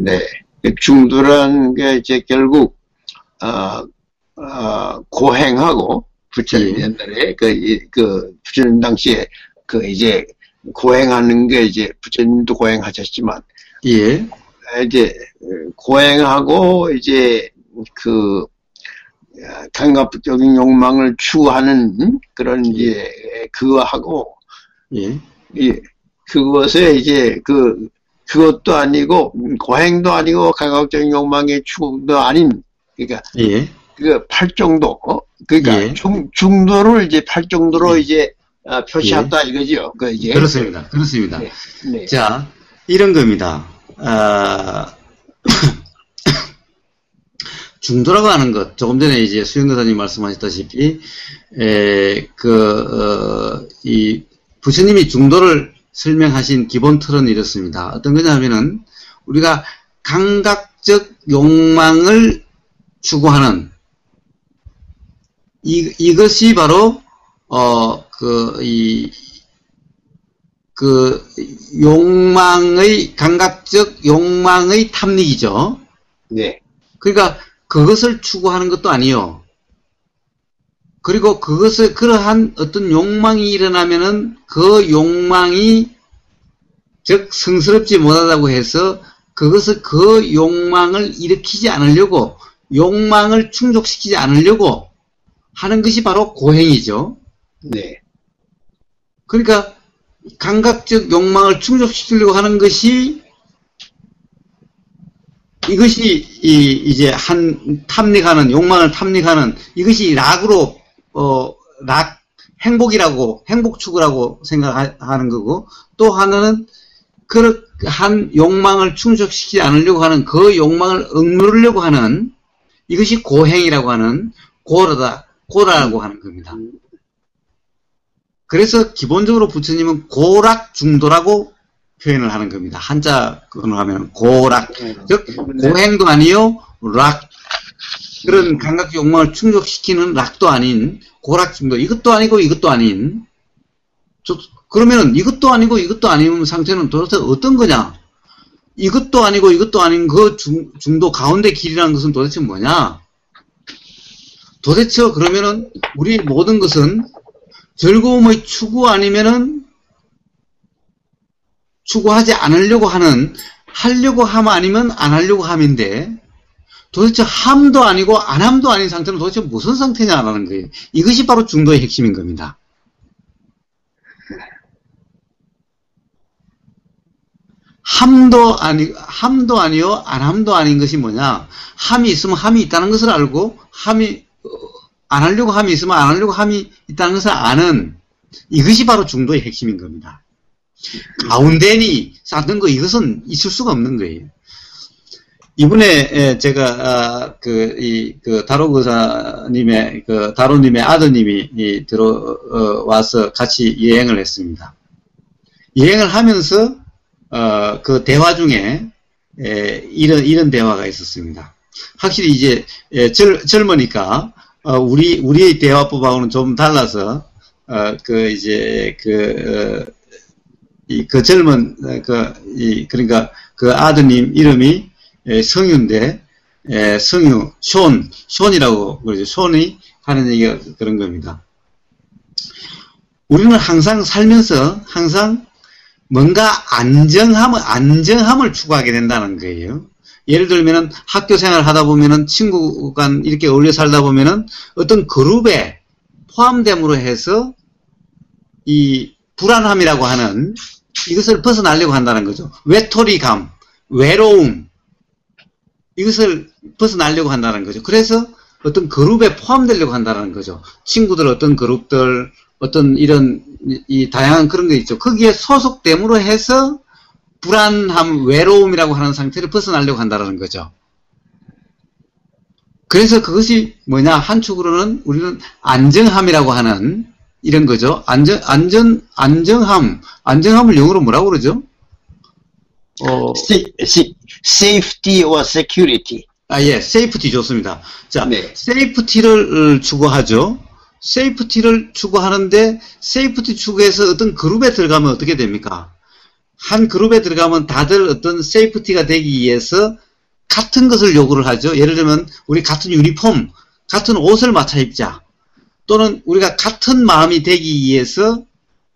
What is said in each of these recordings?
네. 중도라는 게 이제 결국, 고행하고, 부처님 옛날에, 부처님 당시에, 이제, 고행하는 게 이제, 부처님도 고행하셨지만, 예. 이제, 고행하고, 이제, 강압적인 욕망을 추구하는 그런 이제 그거하고 예. 그것에 이제 그것도 아니고 고행도 아니고 강압적인 욕망의 추구도 아닌 그러니까 예. 그 팔정도 그러니까 예. 중도를 이제 팔정도로 예. 이제 표시했다 이거죠. 이제 그렇습니다. 그렇습니다. 네. 네. 자, 이런 겁니다. 중도라고 하는 것, 조금 전에 이제 수영교사님 말씀하셨다시피, 이 부처님이 중도를 설명하신 기본 틀은 이렇습니다. 어떤 거냐 하면은, 우리가 감각적 욕망을 추구하는, 이것이 바로, 감각적 욕망의 탐닉이죠. 네. 그러니까, 그것을 추구하는 것도 아니요. 그리고 그러한 어떤 욕망이 일어나면은 그 욕망이 즉 성스럽지 못하다고 해서 그 욕망을 일으키지 않으려고 욕망을 충족시키지 않으려고 하는 것이 바로 고행이죠. 네. 그러니까 감각적 욕망을 충족시키려고 하는 것이 이것이 이제 욕망을 탐닉하는 이것이 락으로 행복 추구라고 생각하는 거고, 또 하나는 그한 욕망을 충족시키지 않으려고 하는 그 욕망을 억누르려고 하는 이것이 고행이라고 하는 고라고 하는 겁니다. 그래서 기본적으로 부처님은 고락중도라고 표현을 하는 겁니다. 한자로 하면 고락, 즉 고행도 아니요 락, 그런 감각 욕망을 충족시키는 락도 아닌 고락중도, 이것도 아니고 이것도 아닌. 그러면은 이것도 아니고 이것도 아닌 상태는 도대체 어떤 거냐? 이것도 아니고 이것도 아닌 그 중도 가운데 길이라는 것은 도대체 뭐냐? 도대체 그러면은 우리 모든 것은 즐거움의 추구 아니면은 추구하지 않으려고 하려고 함 아니면 안 하려고 함인데, 도대체 함도 아니고 안 함도 아닌 상태는 도대체 무슨 상태냐라는 거예요. 이것이 바로 중도의 핵심인 겁니다. 함도 아니요, 안 함도 아닌 것이 뭐냐? 함이 있으면 함이 있다는 것을 알고, 안 하려고 함이 있으면 안 하려고 함이 있다는 것을 아는, 이것이 바로 중도의 핵심인 겁니다. 가운데니 쌓는 거, 이것은 있을 수가 없는 거예요. 이번에 제가 다로님의 아드님이 들어와서 같이 여행을 했습니다. 여행을 하면서 그 대화 중에 이런 대화가 있었습니다. 확실히 이제 젊으니까 우리의 대화법하고는 좀 달라서 그러니까 그 아드님 이름이 성유인데, 숀이라고 그러죠. 숀이 하는 얘기가 그런 겁니다. 우리는 항상 살면서 항상 뭔가 안정함을 추구하게 된다는 거예요. 예를 들면은 학교 생활을 하다 보면은 친구 간 이렇게 어울려 살다 보면은 어떤 그룹에 포함됨으로 해서 이 불안함이라고 하는 이것을 벗어나려고 한다는 거죠. 외톨이감, 외로움, 이것을 벗어나려고 한다는 거죠. 그래서 어떤 그룹에 포함되려고 한다는 거죠. 친구들, 어떤 그룹들, 어떤 이런 이 다양한 그런 게 있죠. 거기에 소속됨으로 해서 불안함, 외로움이라고 하는 상태를 벗어나려고 한다는 거죠. 그래서 그것이 뭐냐, 한축으로는 우리는 안정함이라고 하는 이런 거죠. 안정함을 영어로 뭐라고 그러죠? safety or security. 예, safety 좋습니다. 자, 네. safety를 추구하죠. safety를 추구하는데, safety 추구해서 어떤 그룹에 들어가면 어떻게 됩니까? 한 그룹에 들어가면 다들 어떤 세이프티가 되기 위해서 같은 것을 요구를 하죠. 예를 들면 우리 같은 유니폼, 같은 옷을 맞춰 입자. 또는 우리가 같은 마음이 되기 위해서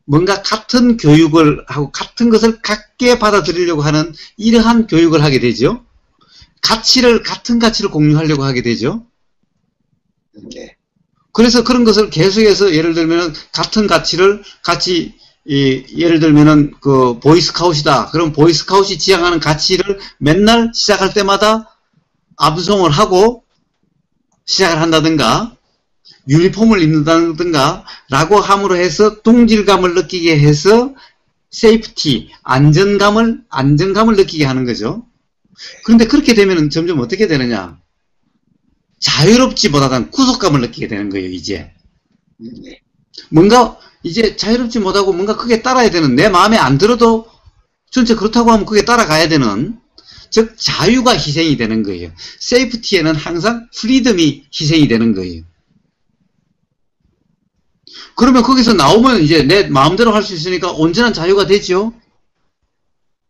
뭔가 같은 교육을 하고 같은 것을 같게 받아들이려고 하는 이러한 교육을 하게 되죠. 같은 가치를 공유하려고 하게 되죠. 네. 그래서 그런 것을 계속해서 예를 들면 같은 가치를 같이 예를 들면은 그 보이스카웃이다. 그럼 보이스카웃이 지향하는 가치를 맨날 시작할 때마다 암송을 하고 시작을 한다든가 유니폼을 입는다든가 라고 함으로 해서 동질감을 느끼게 해서 세이프티, 안정감을 느끼게 하는 거죠. 그런데 그렇게 되면 점점 어떻게 되느냐? 자유롭지 못하다는 구속감을 느끼게 되는 거예요, 이제. 네. 뭔가 이제 자유롭지 못하고 뭔가 크게 따라야 되는, 내 마음에 안 들어도 전체 그렇다고 하면 그게 따라가야 되는, 즉 자유가 희생이 되는 거예요. 세이프티에는 항상 프리덤이 희생이 되는 거예요. 그러면 거기서 나오면 이제 내 마음대로 할 수 있으니까 온전한 자유가 되죠.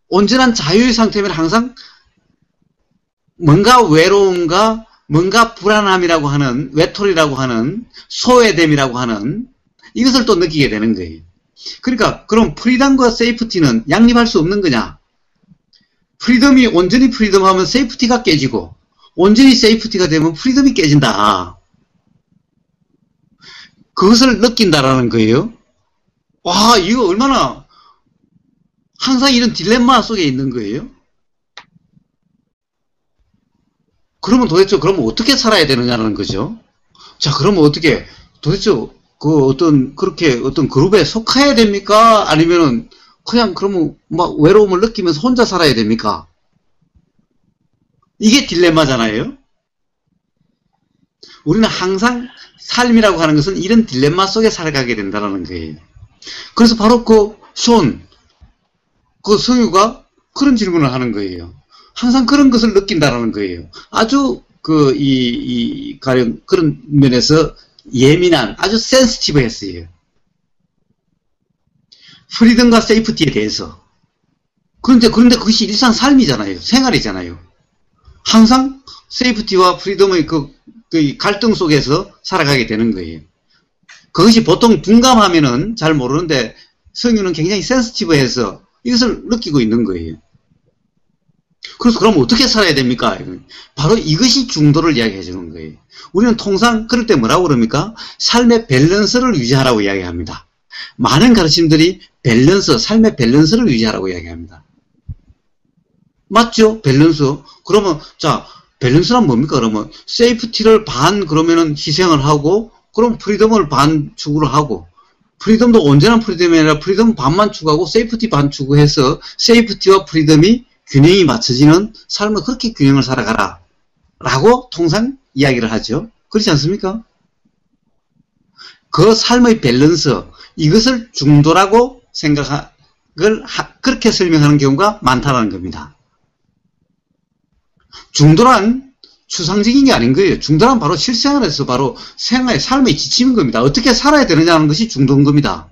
온전한 자유의 상태면 항상 뭔가 외로움과 뭔가 불안함이라고 하는, 외톨이라고 하는, 소외됨이라고 하는 이것을 또 느끼게 되는 거예요. 그러니까 그럼 프리덤과 세이프티는 양립할 수 없는 거냐? 프리덤이 온전히 프리덤하면 세이프티가 깨지고 온전히 세이프티가 되면 프리덤이 깨진다. 그것을 느낀다라는 거예요. 와, 이거 얼마나 항상 이런 딜레마 속에 있는 거예요. 그러면 도대체 그러면 어떻게 살아야 되느냐는 거죠. 자, 그러면 어떻게 도대체 그 그렇게 어떤 그룹에 속해야 됩니까? 아니면은 그냥 그러면 막 외로움을 느끼면서 혼자 살아야 됩니까? 이게 딜레마잖아요. 우리는 항상 삶이라고 하는 것은 이런 딜레마 속에 살아가게 된다는 거예요. 그래서 바로 그 성유가 그런 질문을 하는 거예요. 항상 그런 것을 느낀다라는 거예요. 아주 가령 그런 면에서 예민한, 아주 센시티브했어요. 프리덤과 세이프티에 대해서. 그런데 그것이 일상 삶이잖아요. 생활이잖아요. 항상 세이프티와 프리덤의 그 갈등 속에서 살아가게 되는 거예요. 그것이 보통 둔감하면은 잘 모르는데 성유는 굉장히 센시티브해서 이것을 느끼고 있는 거예요. 그래서 그럼 어떻게 살아야 됩니까? 바로 이것이 중도를 이야기해 주는 거예요. 우리는 통상 그럴 때 뭐라고 그럽니까? 삶의 밸런스를 유지하라고 이야기합니다. 많은 가르침들이 삶의 밸런스를 유지하라고 이야기합니다. 맞죠? 밸런스. 그러면 자, 밸런스란 뭡니까? 그러면 세이프티를 그러면은 희생을 하고, 그럼 프리덤을 반 추구를 하고, 프리덤도 온전한 프리덤이 아니라 프리덤 반만 추구하고 세이프티 반 추구해서 세이프티와 프리덤이 균형이 맞춰지는 삶을 그렇게 균형을 살아가라 라고 통상 이야기를 하죠. 그렇지 않습니까? 그 삶의 밸런스, 이것을 중도라고 그렇게 설명하는 경우가 많다는 겁니다. 중도란 추상적인 게 아닌 거예요. 중도란 바로 실생활에서 바로 삶의 지침인 겁니다. 어떻게 살아야 되느냐는 것이 중도인 겁니다.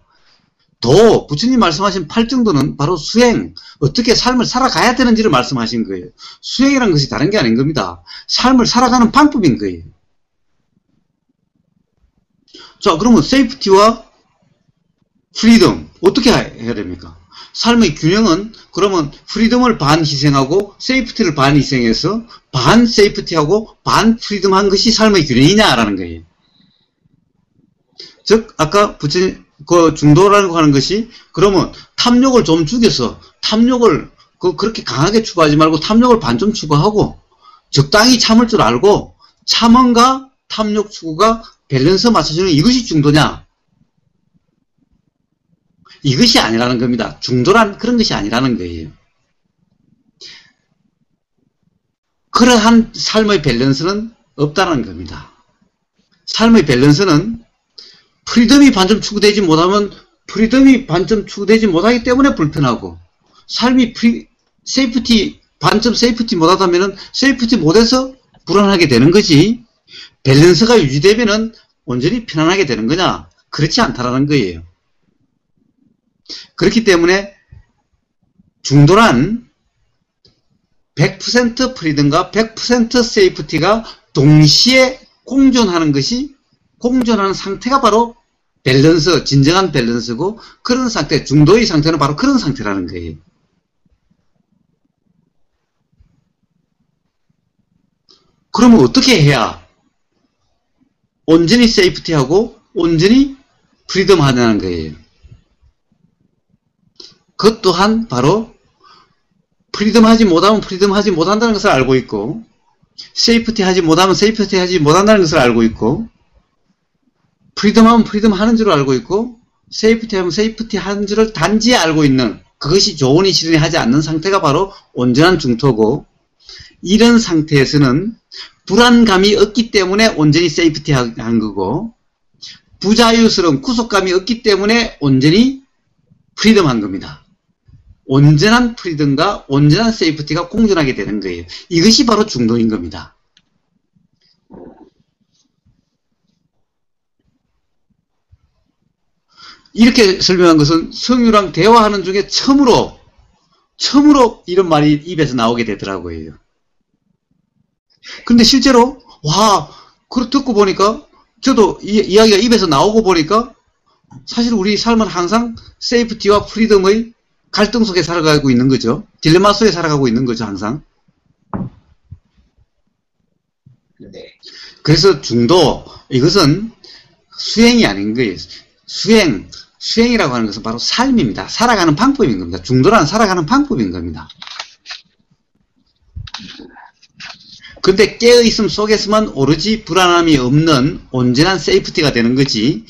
부처님 말씀하신 8정도는 바로 수행, 어떻게 삶을 살아가야 되는지를 말씀하신 거예요. 수행이라는 것이 다른 게 아닌 겁니다. 삶을 살아가는 방법인 거예요. 자, 그러면 세이프티와 프리덤 어떻게 해야 됩니까? 삶의 균형은 그러면 프리덤을 반 희생하고 세이프티를 반 희생해서 반 세이프티하고 반 프리덤 한 것이 삶의 균형이냐라는 거예요. 즉 아까 부처님 그 중도라고 하는 것이 그러면 탐욕을 좀 죽여서 탐욕을 그렇게 강하게 추구하지 말고 탐욕을 반 좀 추구하고 적당히 참을 줄 알고 참음과 탐욕 추구가 밸런스 맞춰주는 이것이 중도냐? 이것이 아니라는 겁니다. 중도란 그런 것이 아니라는 거예요. 그러한 삶의 밸런스는 없다는 겁니다. 삶의 밸런스는 프리덤이 반점 추구되지 못하면 프리덤이 반점 추구되지 못하기 때문에 불편하고, 삶이 세이프티 반점 세이프티 못하다면은 세이프티 못해서 불안하게 되는 거지, 밸런스가 유지되면은 온전히 편안하게 되는 거냐? 그렇지 않다라는 거예요. 그렇기 때문에 중도란 100% 프리덤과 100% 세이프티가 동시에 공존하는 상태가 바로 밸런스, 진정한 밸런스고, 그런 상태, 중도의 상태는 바로 그런 상태라는 거예요. 그러면 어떻게 해야 온전히 세이프티하고 온전히 프리덤 하냐는 거예요. 그것 또한 바로 프리덤 하지 못하면 프리덤 하지 못한다는 것을 알고 있고, 세이프티 하지 못하면 세이프티 하지 못한다는 것을 알고 있고, 프리덤 하면 프리덤 하는 줄 알고 있고, 세이프티 하면 세이프티 하는 줄을 단지 알고 있는, 그것이 조언이 실현이 하지 않는 상태가 바로 온전한 중토고, 이런 상태에서는 불안감이 없기 때문에 온전히 세이프티 한 거고, 부자유스러운 구속감이 없기 때문에 온전히 프리덤 한 겁니다. 온전한 프리덤과 온전한 세이프티가 공존하게 되는 거예요. 이것이 바로 중도인 겁니다. 이렇게 설명한 것은 성유랑 대화하는 중에 처음으로 이런 말이 입에서 나오게 되더라고요. 근데 실제로 그걸 듣고 보니까 저도 이야기가 입에서 나오고 보니까 사실 우리 삶은 항상 세이프티와 프리덤의 갈등 속에 살아가고 있는 거죠. 딜레마 속에 살아가고 있는 거죠, 항상. 네. 그래서 중도, 이것은 수행이 아닌 거예요. 수행이라고 하는 것은 바로 삶입니다. 살아가는 방법인 겁니다. 중도란 살아가는 방법인 겁니다. 근데 깨어있음 속에서만 오로지 불안함이 없는 온전한 세이프티가 되는 거지,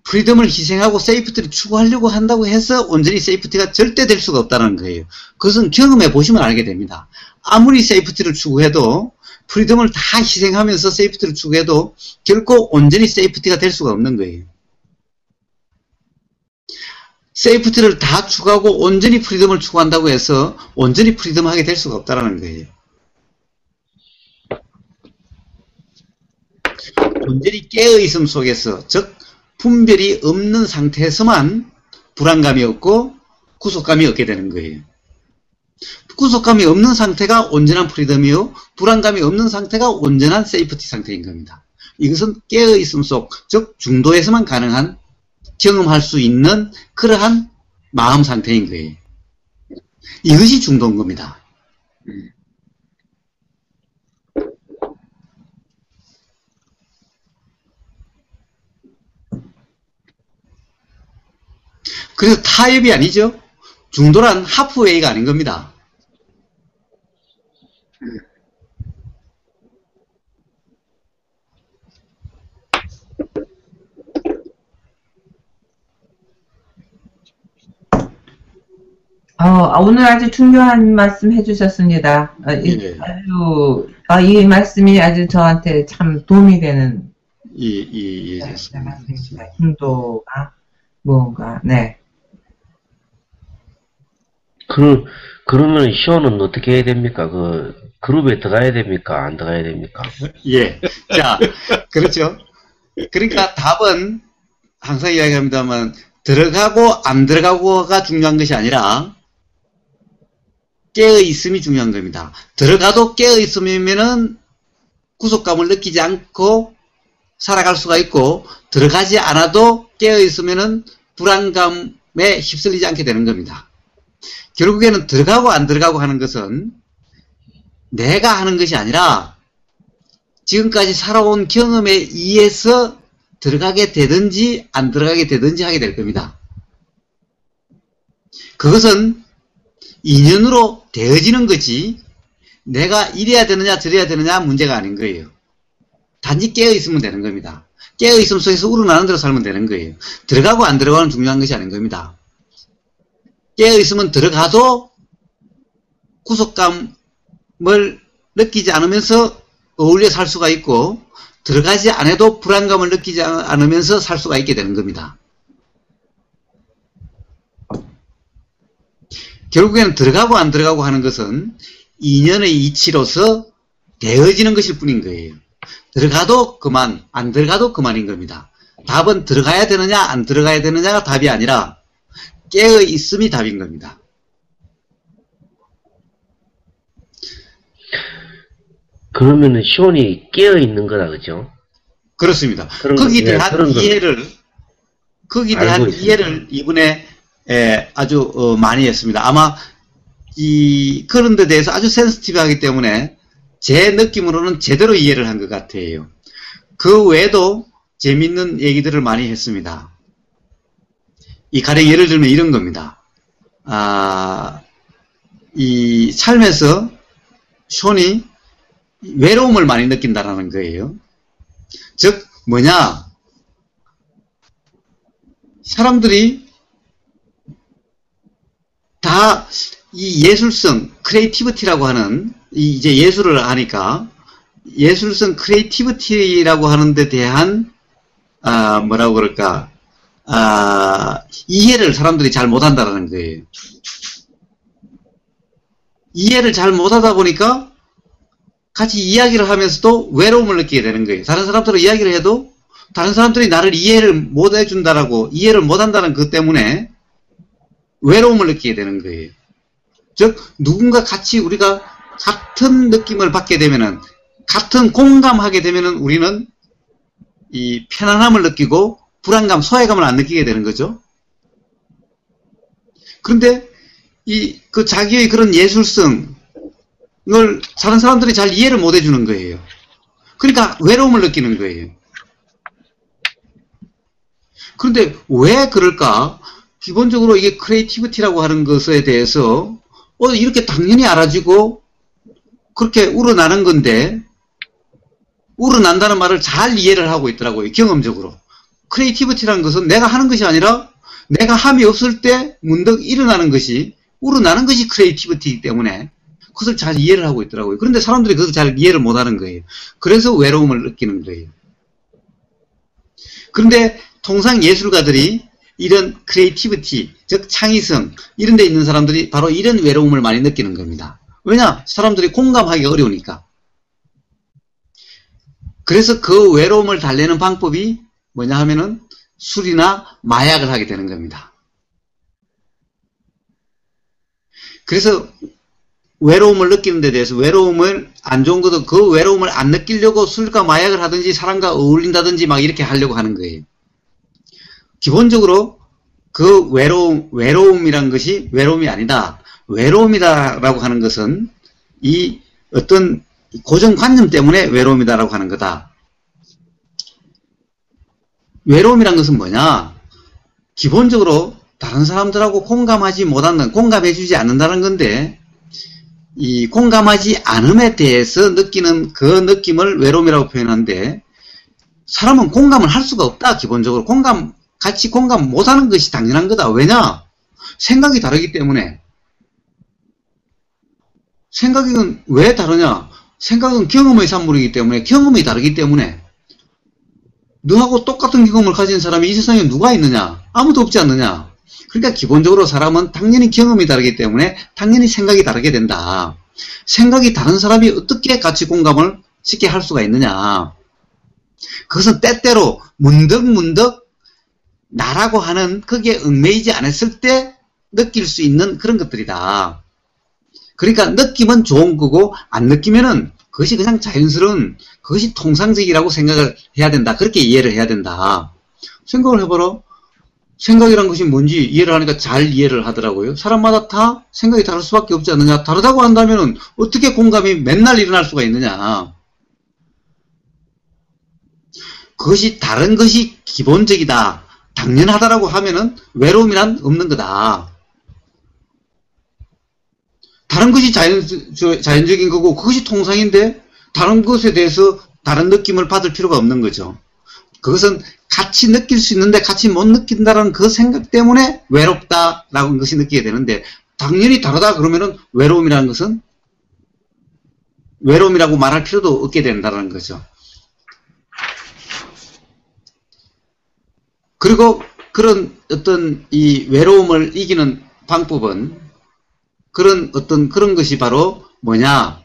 프리덤을 희생하고 세이프티를 추구하려고 한다고 해서 온전히 세이프티가 절대 될 수가 없다는 거예요. 그것은 경험해 보시면 알게 됩니다. 아무리 세이프티를 추구해도, 프리덤을 다 희생하면서 세이프티를 추구해도 결코 온전히 세이프티가 될 수가 없는 거예요. 세이프티를 다 추구하고 온전히 프리덤을 추구한다고 해서 온전히 프리덤하게 될 수가 없다는 거예요. 온전히 깨어있음 속에서, 즉 분별이 없는 상태에서만 불안감이 없고 구속감이 없게 되는 거예요. 구속감이 없는 상태가 온전한 프리덤이요, 불안감이 없는 상태가 온전한 세이프티 상태인 겁니다. 이것은 깨어있음 속, 즉 중도에서만 가능한, 경험할 수 있는 그러한 마음 상태인 거예요. 이것이 중도인 겁니다. 그래서 타협이 아니죠. 중도란 하프웨이가 아닌 겁니다. 오늘 아주 중요한 말씀 해주셨습니다. 예. 이 말씀이 아주 저한테 참 도움이 되는 됐습니다. 중도가 뭔가, 네. 그러면 시호는 어떻게 해야 됩니까? 그룹에 들어가야 됩니까? 안 들어가야 됩니까? 예. 자, 그렇죠. 그러니까 답은 항상 이야기합니다만, 들어가고 안 들어가고가 중요한 것이 아니라 깨어있음이 중요한 겁니다. 들어가도 깨어있음이면은 구속감을 느끼지 않고 살아갈 수가 있고, 들어가지 않아도 깨어있으면은 불안감에 휩쓸리지 않게 되는 겁니다. 결국에는 들어가고 안 들어가고 하는 것은 내가 하는 것이 아니라 지금까지 살아온 경험에 의해서 들어가게 되든지 안 들어가게 되든지 하게 될 겁니다. 그것은 인연으로 되어지는 거지, 내가 이래야 되느냐 저래야 되느냐 문제가 아닌 거예요. 단지 깨어있으면 되는 겁니다. 깨어있음 속에서 우러나는 대로 살면 되는 거예요. 들어가고 안 들어가는 중요한 것이 아닌 겁니다. 깨어있으면 들어가도 구속감을 느끼지 않으면서 어울려 살 수가 있고, 들어가지 않아도 불안감을 느끼지 않으면서 살 수가 있게 되는 겁니다. 결국에는 들어가고 안 들어가고 하는 것은 인연의 이치로서 되어지는 것일 뿐인 거예요. 들어가도 그만, 안 들어가도 그만인 겁니다. 답은 들어가야 되느냐 안 들어가야 되느냐가 답이 아니라 깨어있음이 답인 겁니다. 그러면은 시온이 깨어 있는 거다, 그죠? 그렇습니다. 그런 거기에 거, 예, 대한 그런 거 거기에 알고 대한 있습니다. 이해를 이번에 아주 많이 했습니다. 아마 그런 데 대해서 아주 센시티브하기 때문에 제 느낌으로는 제대로 이해를 한 것 같아요. 그 외에도 재밌는 얘기들을 많이 했습니다. 가령 예를 들면 이런 겁니다. 이 삶에서 숀이 외로움을 많이 느낀다라는 거예요. 즉 뭐냐, 사람들이 다 이 예술성, 크리에이티비티라고 하는, 이제 예술을 하니까 예술성 크리에이티비티라고 하는 데 대한 뭐라고 그럴까, 이해를 사람들이 잘 못한다라는 거예요. 이해를 잘 못하다 보니까 같이 이야기를 하면서도 외로움을 느끼게 되는 거예요. 다른 사람들과 이야기를 해도 다른 사람들이 나를 이해를 못 해준다라고, 이해를 못한다는 것 때문에 외로움을 느끼게 되는 거예요. 즉 누군가 같이 우리가 같은 느낌을 받게 되면은, 같은 공감하게 되면은 우리는 이 편안함을 느끼고 불안감, 소외감을 안 느끼게 되는 거죠. 그런데 그 자기의 그런 예술성을 다른 사람들이 잘 이해를 못 해주는 거예요. 그러니까 외로움을 느끼는 거예요. 그런데 왜 그럴까? 기본적으로 이게 크리에이티비티라고 하는 것에 대해서 이렇게 당연히 알아지고 그렇게 우러나는 건데, 우러난다는 말을 잘 이해를 하고 있더라고요. 경험적으로. 크리에이티비티라는 것은 내가 하는 것이 아니라 내가 함이 없을 때 문득 일어나는 것이, 우러나는 것이 크리에이티비티이기 때문에 그것을 잘 이해를 하고 있더라고요. 그런데 사람들이 그것을 잘 이해를 못하는 거예요. 그래서 외로움을 느끼는 거예요. 그런데 통상 예술가들이 이런 크리에이티비티, 즉 창의성, 이런 데 있는 사람들이 바로 이런 외로움을 많이 느끼는 겁니다. 왜냐? 사람들이 공감하기 어려우니까. 그래서 그 외로움을 달래는 방법이 뭐냐 하면은 술이나 마약을 하게 되는 겁니다. 그래서 외로움을 느끼는 데 대해서, 외로움을 안 좋은 것도 그 외로움을 안 느끼려고 술과 마약을 하든지 사람과 어울린다든지 막 이렇게 하려고 하는 거예요. 기본적으로 그 외로움이란 것이 외로움이 아니다. 외로움이다라고 하는 것은 이 어떤 고정관념 때문에 외로움이다라고 하는 거다. 외로움이란 것은 뭐냐? 기본적으로 다른 사람들하고 공감하지 못하는, 공감해주지 않는다는 건데, 이 공감하지 않음에 대해서 느끼는 그 느낌을 외로움이라고 표현하는데, 사람은 공감을 할 수가 없다. 기본적으로 같이 공감 못하는 것이 당연한 거다. 왜냐? 생각이 다르기 때문에. 생각은 왜 다르냐? 생각은 경험의 산물이기 때문에, 경험이 다르기 때문에. 너하고 똑같은 경험을 가진 사람이 이 세상에 누가 있느냐? 아무도 없지 않느냐? 그러니까 기본적으로 사람은 당연히 경험이 다르기 때문에 당연히 생각이 다르게 된다. 생각이 다른 사람이 어떻게 같이 공감을 쉽게 할 수가 있느냐? 그것은 때때로 문득문득 나라고 하는 거기에 얽매이지 않았을 때 느낄 수 있는 그런 것들이다. 그러니까 느낌은 좋은 거고 안 느끼면은 그것이 그냥 자연스러운, 그것이 통상적이라고 생각을 해야 된다. 그렇게 이해를 해야 된다. 생각을 해봐라. 생각이란 것이 뭔지 이해를 하니까 잘 이해를 하더라고요. 사람마다 다 생각이 다를 수밖에 없지 않느냐. 다르다고 한다면은 어떻게 공감이 맨날 일어날 수가 있느냐. 그것이 다른 것이 기본적이다, 당연하다라고 하면은 외로움이란 없는 거다. 다른 것이 자연적인 거고 그것이 통상인데 다른 것에 대해서 다른 느낌을 받을 필요가 없는 거죠. 그것은 같이 느낄 수 있는데 같이 못 느낀다는 그 생각 때문에 외롭다라고 하는 것이 느끼게 되는데, 당연히 다르다 그러면은 외로움이라는 것은 외로움이라고 말할 필요도 없게 된다는 거죠. 그리고 그런 어떤 이 외로움을 이기는 방법은 그런 것이 바로 뭐냐?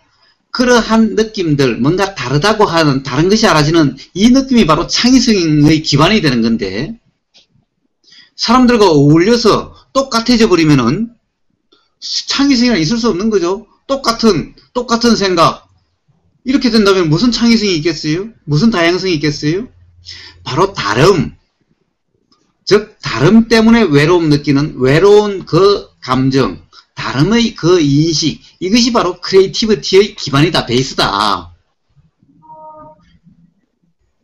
그러한 느낌들, 뭔가 다르다고 하는, 다른 것이 알아지는 이 느낌이 바로 창의성의 기반이 되는 건데, 사람들과 어울려서 똑같아져 버리면은 창의성이 있을 수 없는 거죠. 똑같은 생각, 이렇게 된다면 무슨 창의성이 있겠어요? 무슨 다양성이 있겠어요? 바로 다름, 즉 다름 때문에 외로움 느끼는 외로운 그 감정, 다름의 그 인식, 이것이 바로 크리에이티비티의 기반이다, 베이스다.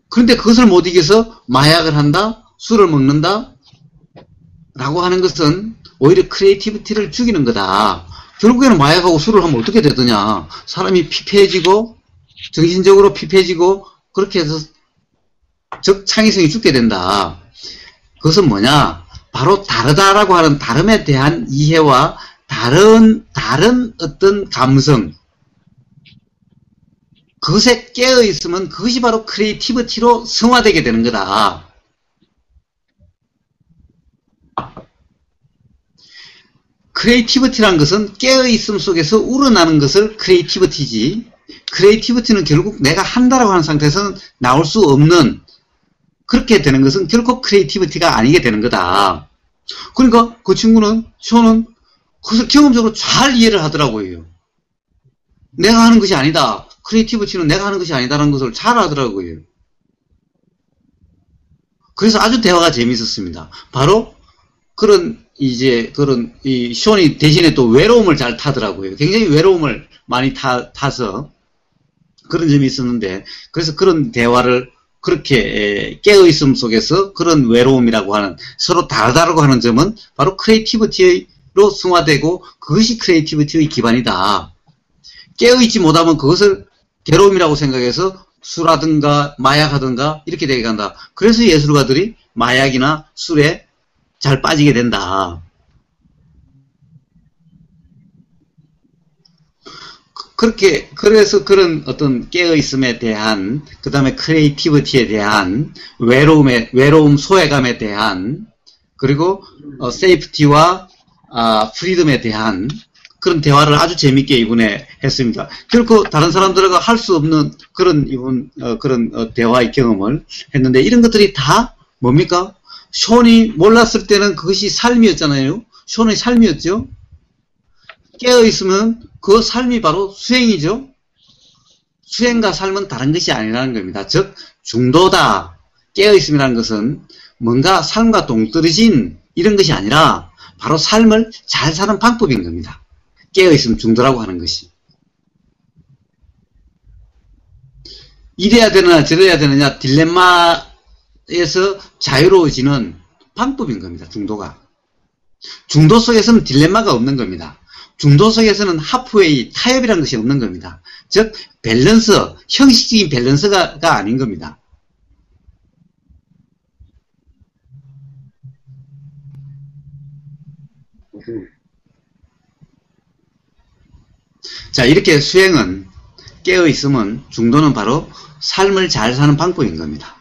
그런데 그것을 못 이겨서 마약을 한다, 술을 먹는다 라고 하는 것은 오히려 크리에이티비티를 죽이는 거다. 결국에는 마약하고 술을 하면 어떻게 되더냐, 사람이 피폐해지고 정신적으로 피폐해지고 그렇게 해서 즉 창의성이 죽게 된다. 그것은 뭐냐, 바로 다르다라고 하는 다름에 대한 이해와 다른 어떤 감성, 그것에 깨어있으면 그것이 바로 크리에이티비티로 승화되게 되는 거다. 크리에이티비티라는 것은 깨어있음 속에서 우러나는 것을 크리에이티비티지, 크리에이티비티는 결국 내가 한다라고 하는 상태에서는 나올 수 없는, 그렇게 되는 것은 결코 크리에이티비티가 아니게 되는 거다. 그러니까 그 친구는, 쇼는 그것을 경험적으로 잘 이해를 하더라고요. 내가 하는 것이 아니다, 크리에이티비티는 내가 하는 것이 아니다라는 것을 잘 하더라고요. 그래서 아주 대화가 재미있었습니다. 바로 그런 이 쇼니 대신에 또 외로움을 잘 타더라고요. 굉장히 외로움을 많이 타서 그런 점이 있었는데, 그래서 그런 대화를 그렇게 깨어있음 속에서 그런 외로움이라고 하는, 서로 다르다라고 하는 점은 바로 크리에이티비티로 승화되고 그것이 크리에이티비티의 기반이다. 깨어있지 못하면 그것을 괴로움이라고 생각해서 술하든가 마약하든가 이렇게 되게 간다. 그래서 예술가들이 마약이나 술에 잘 빠지게 된다. 그래서 그런 어떤 깨어있음에 대한, 그 다음에 크리에이티비티에 대한, 외로움 소외감에 대한, 그리고 세이프티와 프리덤에 대한 그런 대화를 아주 재밌게 이번에 했습니다. 결코 다른 사람들과 할 수 없는 그런 대화의 경험을 했는데, 이런 것들이 다 뭡니까? 쇼니 몰랐을 때는 그것이 삶이었잖아요. 쇼의 삶이었죠. 깨어있으면 그 삶이 바로 수행이죠. 수행과 삶은 다른 것이 아니라는 겁니다. 즉 중도다. 깨어있음이라는 것은 뭔가 삶과 동떨어진 이런 것이 아니라 바로 삶을 잘 사는 방법인 겁니다. 깨어있음 중도라고 하는 것이. 이래야 되느냐 저래야 되느냐 딜레마에서 자유로워지는 방법인 겁니다. 중도가. 중도 속에서는 딜레마가 없는 겁니다. 중도 속에서는 하프웨이, 타협이라는 것이 없는 겁니다. 즉 밸런스, 형식적인 밸런스가 아닌 겁니다. 자, 이렇게 수행은, 깨어있음은, 중도는 바로 삶을 잘 사는 방법인 겁니다.